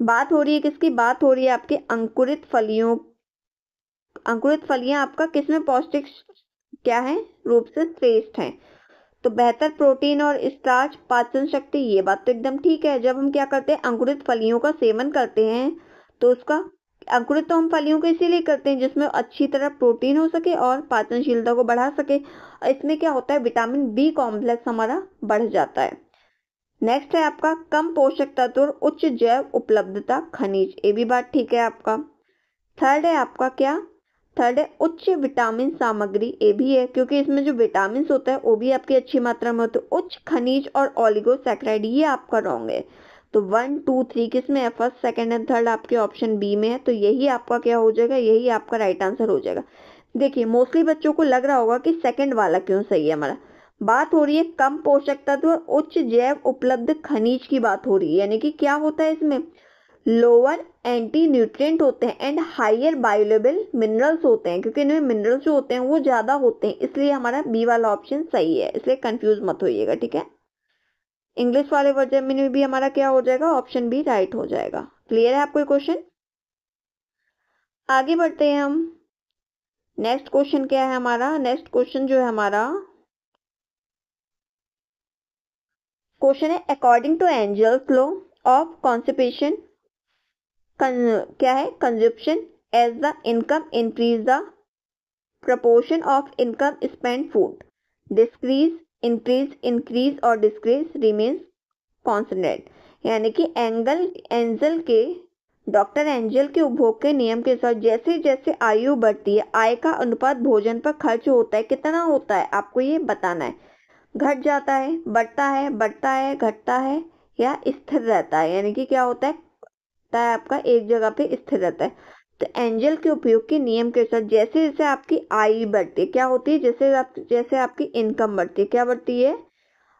बात हो रही है किसकी, बात हो रही है आपके अंकुरित फलियों। अंकुरित फलियां आपका किसमें पौष्टिक क्या है रूप से श्रेष्ठ हैं। तो बेहतर प्रोटीन और स्टार्च पाचन शक्ति, ये बात तो एकदम ठीक है। जब हम क्या करते हैं, अंकुरित फलियों का सेवन करते हैं तो उसका अंकुरित तो हम फलियों को इसीलिए करते हैं जिसमें अच्छी तरह प्रोटीन हो सके और पाचनशीलता को बढ़ा सके। इसमें क्या होता है, विटामिन बी कॉम्प्लेक्स हमारा बढ़ जाता है। नेक्स्ट है आपका कम पोषक तत्व और उच्च जैव उपलब्धता खनिज, ये भी बात ठीक है आपका। थर्ड है आपका क्या, थर्ड है उच्च विटामिन सामग्री, ये भी है क्योंकि इसमें जो विटामिन होता है वो भी आपकी अच्छी मात्रा में होते हैं। उच्च खनिज और ऑलिगोसैकेराइड, ये आपका रॉन्ग है। तो 1 2 3 किसमें है, फर्स्ट सेकंड एंड थर्ड आपके ऑप्शन बी में है। तो यही आपका क्या हो जाएगा, यही आपका राइट आंसर हो जाएगा। देखिए मोस्टली बच्चों को लग रहा होगा कि सेकंड वाला क्यों सही है हमारा। बात हो रही है कम पोषक तत्व और उच्च जैव उपलब्ध खनिज की बात हो रही है, यानी कि क्या होता है इसमें, लोअर एंटी न्यूट्रिएंट होते हैं एंड हायर बायोअवेलेबल मिनरल्स होते हैं, क्योंकि इनमें मिनरल्स जो होते हैं वो ज्यादा होते हैं, इसलिए हमारा बी वाला ऑप्शन सही है। इसलिए कंफ्यूज मत होइएगा। ठीक है, इंग्लिश वाले वर्जन में भी हमारा क्या हो जाएगा, ऑप्शन बी राइट हो जाएगा। क्लियर है आपको क्वेश्चन। आगे बढ़ते हैं हम। नेक्स्ट क्वेश्चन क्या है हमारा, नेक्स्ट क्वेश्चन जो है हमारा क्वेश्चन है, according to Engel's law of constipation क्या है, consumption as the income increase the proportion of income spend food decrease increase और डिक्रीज रिमेन्स कॉन्स्टेंट। यानी कि एंजल के डॉक्टर एंजल के उपभोग के नियम के साथ जैसे जैसे आयु बढ़ती है, आय का अनुपात भोजन पर खर्च होता है कितना होता है आपको ये बताना है। घट जाता है, बढ़ता है, घटता है या स्थिर रहता है, यानी कि क्या होता है आपका एक जगह पे स्थिर रहता है। तो एंजल के उपयोग के नियम के साथ जैसे जैसे आपकी आय बढ़ती है, क्या होती है, जैसे आपकी इनकम बढ़ती है, क्या बढ़ती है,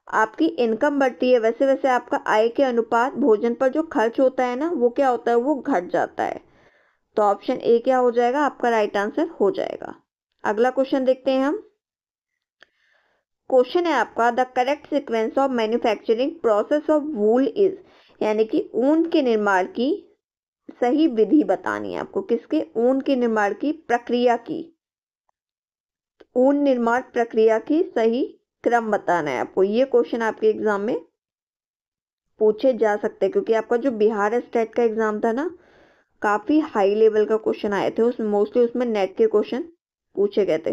आपकी इनकम बढ़ती है, वैसे वैसे आपका आय के अनुपात भोजन पर जो खर्च होता है ना वो क्या होता है, वो घट जाता है। तो ऑप्शन ए क्या हो जाएगा, आपका राइट आंसर हो जाएगा। अगला क्वेश्चन देखते हैं हम। क्वेश्चन है आपका, the correct sequence of manufacturing process of wool is, यानी कि ऊन के निर्माण की सही विधि बतानी है आपको। किसके, ऊन के निर्माण की प्रक्रिया की, ऊन निर्माण प्रक्रिया की सही क्रम बताना है आपको। ये क्वेश्चन आपके एग्जाम में पूछे जा सकते हैं क्योंकि आपका जो बिहार स्टेट का एग्जाम था ना, काफी हाई लेवल का क्वेश्चन आए थे उसमें, मोस्टली उसमें नेट के क्वेश्चन पूछे गए थे।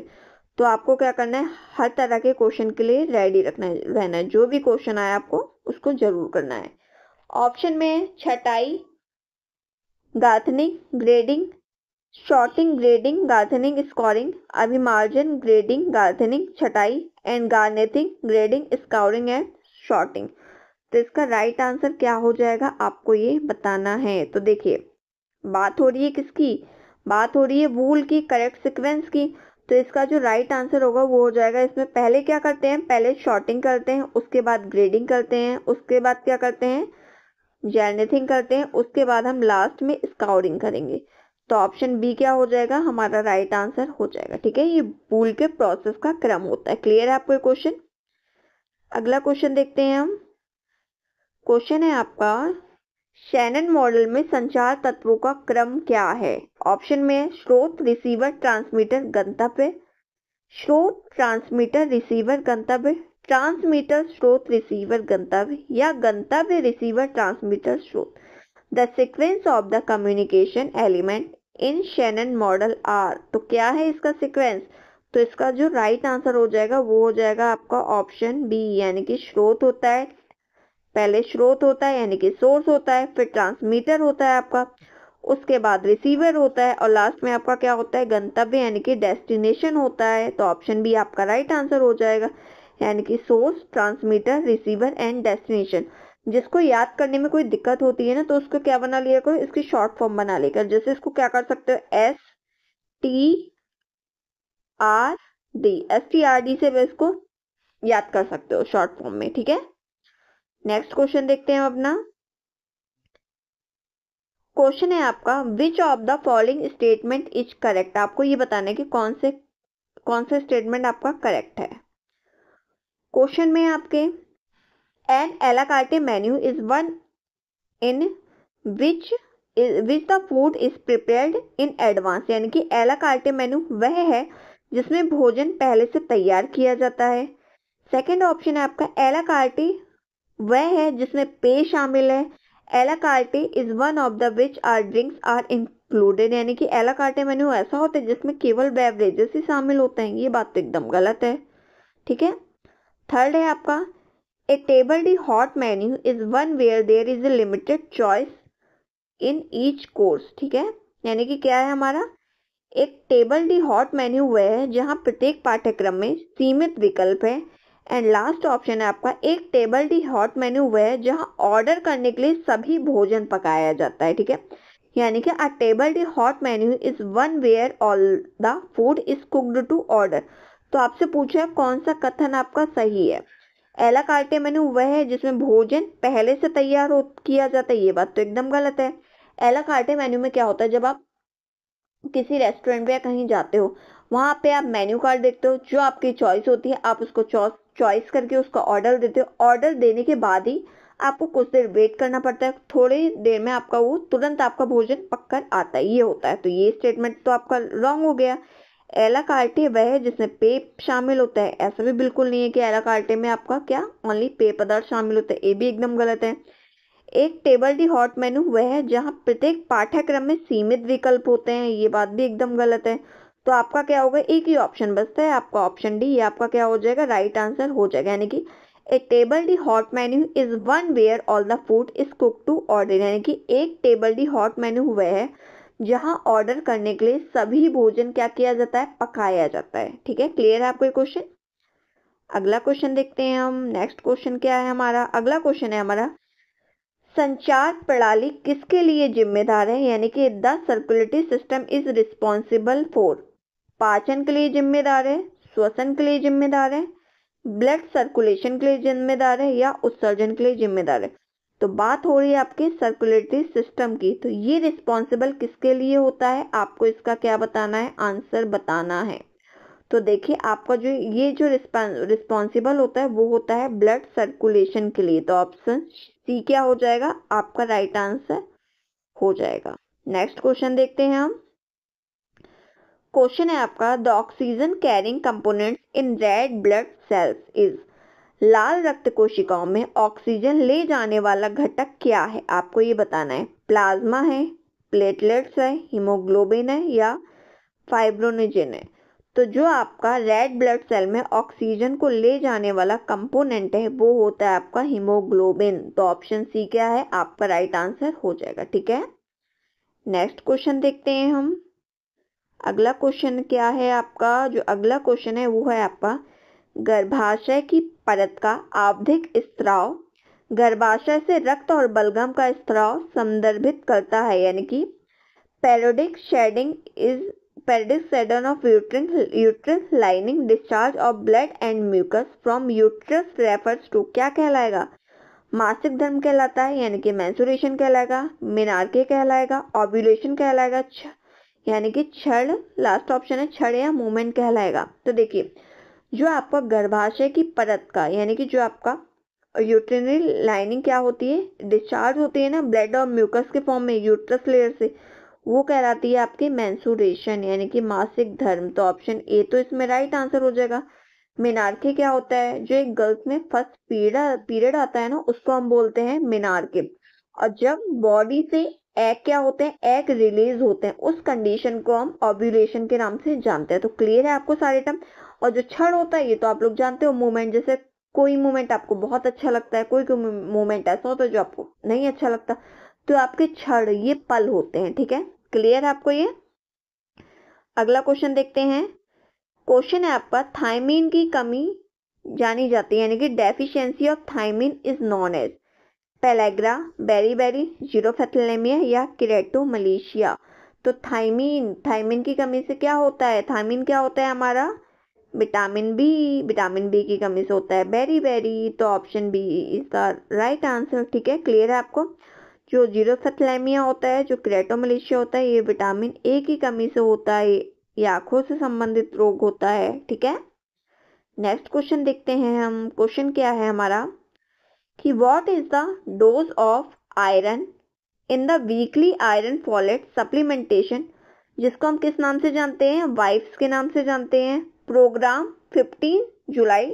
तो आपको क्या करना है, हर तरह के क्वेश्चन के लिए रेडी रहना है। जो भी क्वेश्चन आए आपको उसको जरूर करना है। ऑप्शन में छटाई, garnetting, grading, sorting, grading, garnetting, scouring, अभिमार्जन, ग्रेडिंग, गार्थनिंग, छटाई and garnetting, grading, scouring and sorting. तो इसका राइट आंसर क्या हो जाएगा आपको ये बताना है। तो देखिए बात हो रही है किसकी, बात हो रही है वूल की करेक्ट सीक्वेंस की। तो इसका जो राइट आंसर होगा वो हो जाएगा, इसमें पहले क्या करते हैं, पहले शॉर्टिंग करते हैं, उसके बाद ग्रेडिंग करते हैं, उसके बाद क्या करते हैं, जेनेथिंग करते हैं, उसके बाद हम लास्ट में स्काउरिंग करेंगे। तो ऑप्शन बी क्या हो जाएगा, हमारा राइट आंसर हो जाएगा। ठीक है, ये वूल के प्रोसेस का क्रम होता है। क्लियर है आपको ये क्वेश्चन? अगला क्वेश्चन देखते हैं हम। क्वेश्चन है आपका, शैनन मॉडल में संचार तत्वों का क्रम क्या है? ऑप्शन में है स्रोत, रिसीवर, ट्रांसमीटर, गंतव्य। स्रोत, ट्रांसमीटर, रिसीवर, गंतव्य, ट्रांसमीटर, स्रोत, रिसीवर, गंतव्य, या गंतव्य, रिसीवर, ट्रांसमीटर, स्रोत। The sequence of the communication element in Shannon model are. तो क्या है इसका सीक्वेंस? तो इसका जो राइट आंसर हो जाएगा वो हो जाएगा आपका ऑप्शन बी, यानी कि स्रोत होता है, पहले स्रोत होता है यानी कि सोर्स होता है, फिर ट्रांसमीटर होता है आपका, उसके बाद रिसीवर होता है, और लास्ट में आपका क्या होता है, गंतव्य यानी कि डेस्टिनेशन होता है। तो ऑप्शन बी आपका राइट आंसर हो जाएगा, यानी कि source, transmitter, receiver and destination. जिसको याद करने में कोई दिक्कत होती है ना, तो उसको क्या बना लिया करो, इसकी शॉर्ट फॉर्म बना लेकर। जैसे इसको क्या कर सकते हो, STRD से इसको याद कर सकते हो शॉर्ट फॉर्म में। ठीक है, नेक्स्ट क्वेश्चन देखते हैं अपना। क्वेश्चन है आपका, विच of the following statement is correct? आपको ये बताना है कि कौन से स्टेटमेंट आपका करेक्ट है। क्वेश्चन में आपके, एन एला कार्टे menu is one in which the food is prepared in advance, यानी कि एला कार्टे मेन्यू वह है जिसमें भोजन पहले से तैयार किया जाता है। सेकंड ऑप्शन है आपका, एला कार्टे वह है जिसमें पेय शामिल है। A la carte is one of the which are drinks are included, यानी कि एला कार्टे मेन्यू ऐसा होता है जिसमें केवल बेवरेजेस ही शामिल होते हैं। ये बात तो एकदम गलत है। ठीक है, थर्ड है आपका, a table d'hote menu is one where there is a limited choice in each course. ठीक है, यानी कि क्या है हमारा, एक टेबल डी हॉट मेन्यू वह है जहां प्रत्येक पाठ्यक्रम में सीमित विकल्प है। एंड लास्ट ऑप्शन है आपका, एक टेबल डी हॉट मेन्यू वह है जहां ऑर्डर करने के लिए सभी भोजन पकाया जाता है। ठीक है, यानी कि a table d'hote menu is one where all the food is cooked to order. तो आपसे पूछा है कौन सा कथन आपका सही है। एला कार्टे मेन्यू वह है जिसमें भोजन पहले से तैयार किया जाता है। ये बात तो एकदम गलत है। एला कार्टे मेन्यू में क्या होता है, जब आप किसी रेस्टोरेंट पे या कहीं जाते हो, वहां पे आप मेन्यू कार्ड देखते हो, जो आपकी चॉइस होती है आप उसको चॉइस करके उसका ऑर्डर देते हो। ऑर्डर देने के बाद ही आपको कुछ देर वेट करना पड़ता है, थोड़ी देर में आपका वो तुरंत आपका भोजन पककर आता है, ये होता है। तो ये स्टेटमेंट तो आपका रॉन्ग हो गया। एला कार्टे वह है जिसमें पेय शामिल होता है, ऐसा भी बिल्कुल नहीं है कि एला कार्टे में आपका क्या ओनली पेय पदार्थ शामिल होते हैं, ये भी एकदम गलत है। एक टेबल डी हॉट मेनू वह है जहां प्रत्येक पाठ्यक्रम में सीमित विकल्प होते हैं, ये बात भी एकदम गलत है। तो आपका क्या होगा, एक ही ऑप्शन बचता है आपका ऑप्शन डी, ये आपका क्या हो जाएगा, राइट आंसर हो जाएगा। यानी कि a table d'hote menu is one where all the food is cook to order, यानी कि एक टेबल डी हॉट मेन्यू वह है जहां ऑर्डर करने के लिए सभी भोजन क्या किया जाता है, पकाया जाता है। ठीक है, क्लियर है आपको ये क्वेश्चन? अगला क्वेश्चन देखते हैं हम। नेक्स्ट क्वेश्चन क्या है हमारा, अगला क्वेश्चन है हमारा, संचार प्रणाली किसके लिए जिम्मेदार है? यानी कि the circulatory system is responsible for, पाचन के लिए जिम्मेदार है, श्वसन के लिए जिम्मेदार है, ब्लड सर्कुलेशन के लिए जिम्मेदार है, या उत्सर्जन के लिए जिम्मेदार है। तो बात हो रही है आपके सर्कुलेटरी सिस्टम की। तो ये रिस्पॉन्सिबल किसके लिए होता है, आपको इसका क्या बताना है, आंसर बताना है। तो देखिए आपका जो ये जो रिस्पॉन्सिबल होता है वो होता है ब्लड सर्कुलेशन के लिए। तो ऑप्शन सी क्या हो जाएगा, आपका राइट आंसर हो जाएगा। नेक्स्ट क्वेश्चन देखते हैं हम। क्वेश्चन है आपका, the oxygen carrying components in red blood cells is, लाल रक्त कोशिकाओं में ऑक्सीजन ले जाने वाला घटक क्या है, आपको ये बताना है। प्लाज्मा है, प्लेटलेट्स है, हीमोग्लोबिन है, या फाइब्रोनोजेन है। तो जो आपका रेड ब्लड सेल में ऑक्सीजन को ले जाने वाला कंपोनेंट है वो होता है आपका हीमोग्लोबिन। तो ऑप्शन सी क्या है, आपका राइट आंसर हो जाएगा। ठीक है, नेक्स्ट क्वेश्चन देखते हैं हम। अगला क्वेश्चन क्या है आपका, जो अगला क्वेश्चन है वो है आपका, गर्भाशय की परत का आवधिक स्त्राव गर्भाशय से रक्त और बलगम का स्त्राव संदर्भित करता है, यानी कि periodic shedding of uterus lining, discharge of blood and mucus from uterus refers to, क्या कहलाएगा, मासिक धर्म कहलाता है यानी कि मेंस्ट्रुएशन कहलाएगा, मेनार्के कहलाएगा, ओव्यूलेशन कहलाएगा, यानी कि क्षण, लास्ट ऑप्शन है क्षण या मूवमेंट कहलाएगा। तो देखिए जो आपका गर्भाशय की परत का यानी कि जो आपका यूट्रिनरी लाइनिंग क्या होती है, डिस्चार्ज होती है ना ब्लड और म्यूकस के फॉर्म में यूट्रस लेयर से, वो कहलाती है आपकी मेंस्ट्रुएशन यानी कि मासिक धर्म। तो ऑप्शन ए तो इसमें राइट आंसर हो जाएगा। मेनार्के क्या होता है, जो एक गर्ल्स में फर्स्ट पीरियड आता है ना उसको हम बोलते हैं मेनार्के। और जब बॉडी से एग क्या होते हैं, एग रिलीज होते हैं, उस कंडीशन को हम ओव्यूलेशन के नाम से जानते हैं। तो क्लियर है आपको सारे टर्म। और जो क्षण होता है ये तो आप लोग जानते हो, मूवमेंट, जैसे कोई मूवमेंट आपको बहुत अच्छा लगता है, कोई मूवमेंट ऐसा होता है जो आपको नहीं अच्छा लगता, तो आपके क्षण ये पल होते हैं। ठीक है, क्लियर है आपको ये। अगला क्वेश्चन देखते हैं। क्वेश्चन है आपका, थायमीन की कमी जानी जाती है यानी कि deficiency of thiamine is known as pellagra, beri, xerophthalmia या किरेटोमलेशिया। तो थायमीन की कमी से क्या होता है, थायमीन क्या होता है हमारा विटामिन बी की कमी से होता है बेरी। तो option B is the right answer. ठीक है, क्लियर है आपको। जो जीरोफेथलेमिया होता है, जो किरेटोमलेशिया होता है, ये विटामिन ए की कमी से होता है, ये आंखों से संबंधित रोग होता है। ठीक है, नेक्स्ट क्वेश्चन देखते हैं हम। क्वेश्चन क्या है हमारा कि what is the dose of iron in the weekly iron folate supplementation, जिसको हम किस नाम से जानते हैं, वाइफ्स के नाम से जानते हैं। प्रोग्राम 15 जुलाई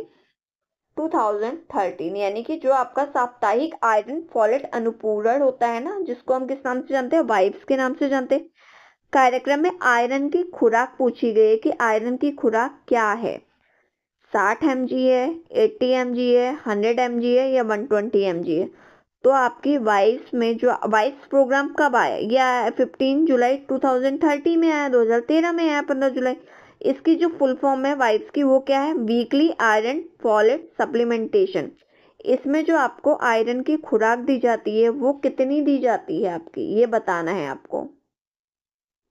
2013 यानी कि जो आपका साप्ताहिक आयरन फॉलेट अनुपूरण होता है ना, जिसको हम किस नाम से जानते हैं, वाइफ्स के नाम से जानते हैं। कार्यक्रम में आयरन की खुराक पूछी गई है कि आयरन की खुराक क्या है, 60 mg है, 80 mg है, 100 mg है या 120 mg है। तो आपकी वाइफ्स में जो वाइफ्स प्रोग्राम कब आया, यह 15 जुलाई 2030 में आया, 2013 में आया 15 जुलाई। इसकी जो फुल फॉर्म है वाइफ्स की वो क्या है, वीकली आयरन फॉलेट सप्लीमेंटेशन। इसमें जो आपको आयरन की खुराक दी जाती है वो कितनी दी जाती है आपकी, ये बताना है आपको।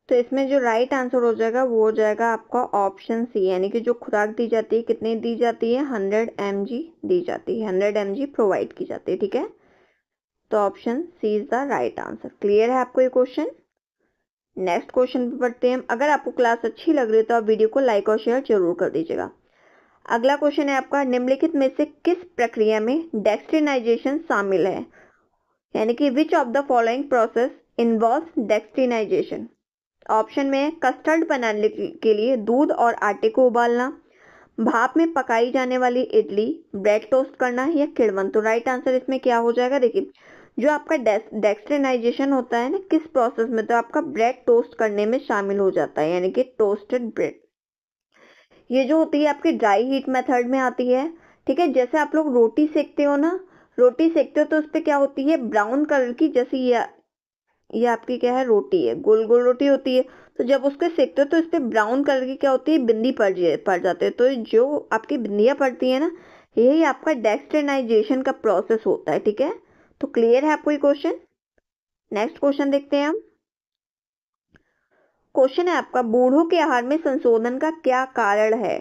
तो इसमें जो राइट आंसर हो जाएगा वो हो जाएगा आपका ऑप्शन सी, यानी कि जो खुराक दी जाती है कितनी दी जाती है, 100 mg दी जाती है, 100 mg प्रोवाइड की जाती है। ठीक है, तो option C is the right answer. Clear है आपको ये क्वेश्चन। नेक्स्ट क्वेश्चन पे बढ़ते हैं। अगर आपको क्लास अच्छी लग रही है तो आप वीडियो को लाइक और शेयर जरूर कर दीजिएगा। अगला क्वेश्चन है आपका, निम्नलिखित में से किस प्रक्रिया में डेक्सट्रिनाइजेशन शामिल है, यानी कि which of the following process involves dextrinisation. Option में है कस्टर्ड बनाने के लिए दूध और आटे को उबालना, भाप में पकाई जाने वाली इडली, ब्रेड टोस्ट करना या किण्वन। तो राइट आंसर इसमें क्या हो जाएगा, देखिए जो आपका डेक्सट्रिनाइजेशन होता है ना किस प्रोसेस में, तो आपका ब्रेड टोस्ट करने में शामिल हो जाता है, यानी कि टोस्टेड ब्रेड। ये जो होती है आपकी ड्राई हीट मेथड में आती है। ठीक है, जैसे आप लोग रोटी सेकते हो ना, रोटी सेकते हो तो उस पर क्या होती है, ब्राउन कलर की, जैसे ये आपकी क्या है, रोटी है, गोल गोल रोटी होती है। तो जब उसको सेकते हो तो इस पे ब्राउन कलर की क्या होती है, बिंदी पड़ जाते हैं। तो जो आपकी बिंदियां पड़ती है ना, यही आपका डेक्सट्रिनाइजेशन का प्रोसेस होता है। ठीक है, तो क्लियर है आपको ये क्वेश्चन। नेक्स्ट क्वेश्चन देखते हैं हम। क्वेश्चन है आपका, बूढ़ों के आहार में संशोधन का क्या कारण है।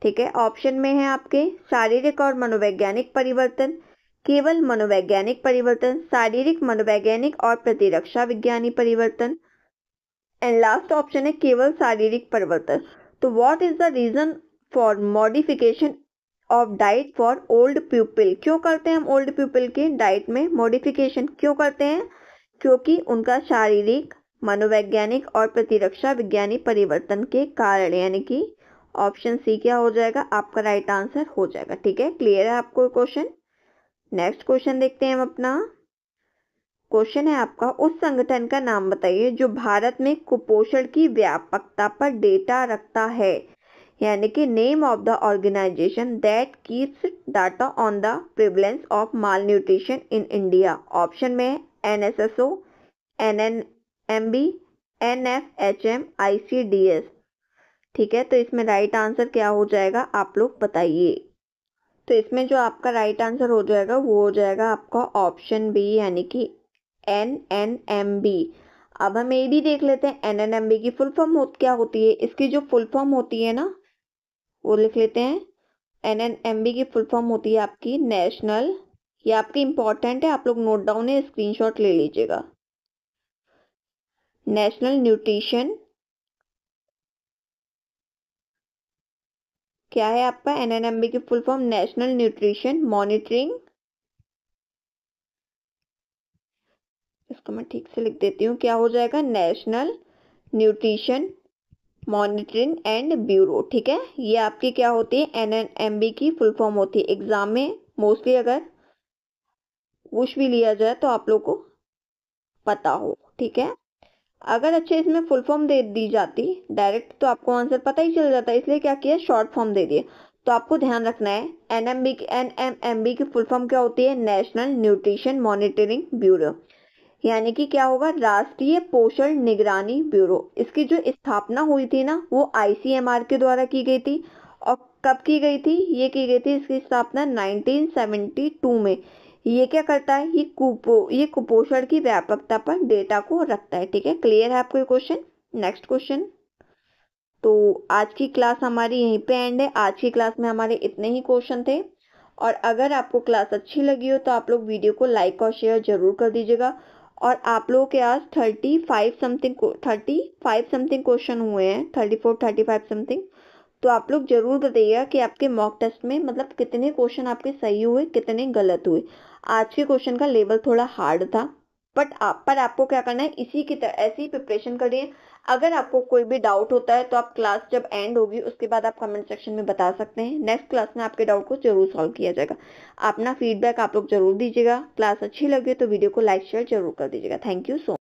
ठीक है, ऑप्शन में है आपके शारीरिक और मनोवैज्ञानिक परिवर्तन, केवल मनोवैज्ञानिक परिवर्तन, शारीरिक मनोवैज्ञानिक और प्रतिरक्षा विज्ञानी परिवर्तन, एंड लास्ट ऑप्शन है केवल शारीरिक परिवर्तन। तो what is the reason for modification of diet for old people, क्यों करते हैं हम ओल्ड पीपल की डाइट में मॉडिफिकेशन क्यों करते हैं, क्योंकि उनका शारीरिक, मनोवैज्ञानिक और प्रतिरक्षा विज्ञानी परिवर्तन के कारण, यानी कि ऑप्शन सी क्या हो जाएगा, आपका राइट आंसर हो जाएगा। ठीक है, क्लियर है आपको क्वेश्चन। नेक्स्ट क्वेश्चन देखते हैं हम अपना। क्वेश्चन है आपका, उस संगठन का नाम बताइए जो भारत में कुपोषण की व्यापकता पर डेटा रखता है, यानी कि name of the organization that keeps data on the prevalence of malnutrition in India. Option में NSSO, NNMB, NFHM, ICDS। ठीक है, तो इसमें राइट आंसर क्या हो जाएगा, आप लोग बताइए। तो इसमें जो आपका राइट आंसर हो जाएगा वो हो जाएगा आपका ऑप्शन बी, यानी कि NNMB। अब हम ये भी देख लेते हैं NNMB की फुल फॉर्म क्या होती है। इसकी जो फुल फॉर्म होती है ना वो लिख लेते हैं। NNMB की फुल फॉर्म होती है आपकी नेशनल ये आपके इंपॉर्टेंट है, आप लोग नोट डाउन है, स्क्रीनशॉट ले लीजिएगा। नेशनल न्यूट्रिशन क्या है आपका? एनएनएमबी की full form national nutrition monitoring, इसको मैं ठीक से लिख देती हूँ, क्या हो जाएगा? National nutrition monitoring and bureau. ठीक है, ये आपकी क्या होती है? एनएनएमबी की फुल फॉर्म होती है। एग्जाम में मोस्टली अगर पूछ भी लिया जाए तो आप लोग को पता हो। ठीक है, अगर अच्छे इसमें फुल फॉर्म दे दी जाती डायरेक्ट तो आपको आंसर पता ही चल जाता, इसलिए क्या किया? शॉर्ट फॉर्म दे दिए। तो आपको ध्यान रखना है एनएमएमबी की फुल फॉर्म क्या होती है? नेशनल न्यूट्रिशन मॉनिटरिंग ब्यूरो, यानी कि क्या होगा? राष्ट्रीय पोषण निगरानी ब्यूरो। इसकी जो स्थापना हुई थी ना, वो आईसीएमआर के द्वारा की गई थी। और कब की गई थी? ये की गई थी इसकी स्थापना 1972 में। ये क्या करता है? ये कुपोषण की व्यापकता पर डेटा को रखता है। ठीक है, क्लियर है आपको ये क्वेश्चन? Next question. तो आज की क्लास हमारी यहीं पे एंड है। आज की क्लास में हमारे इतने ही क्वेश्चन थे, और अगर आपको क्लास अच्छी लगी हो तो आप लोग वीडियो को लाइक और शेयर जरूर कर दीजिएगा। और आप लोगों के आज 35 समथिंग क्वेश्चन हुए हैं, 34-35 समथिंग। तो आप लोग जरूर बताइएगा कि आपके मॉक टेस्ट में मतलब कितने क्वेश्चन आपके सही हुए, कितने गलत हुए। आज के क्वेश्चन का लेवल थोड़ा हार्ड था, बट आपको क्या करना है? इसी की तरह ऐसी प्रिपरेशन करिए। अगर आपको कोई भी डाउट होता है तो आप क्लास जब एंड होगी उसके बाद आप कमेंट सेक्शन में बता सकते हैं। नेक्स्ट क्लास में आपके डाउट को जरूर सॉल्व किया जाएगा। अपना फीडबैक आप लोग जरूर दीजिएगा। क्लास अच्छी लगे तो वीडियो को लाइक शेयर जरूर कर दीजिएगा। Thank you so much.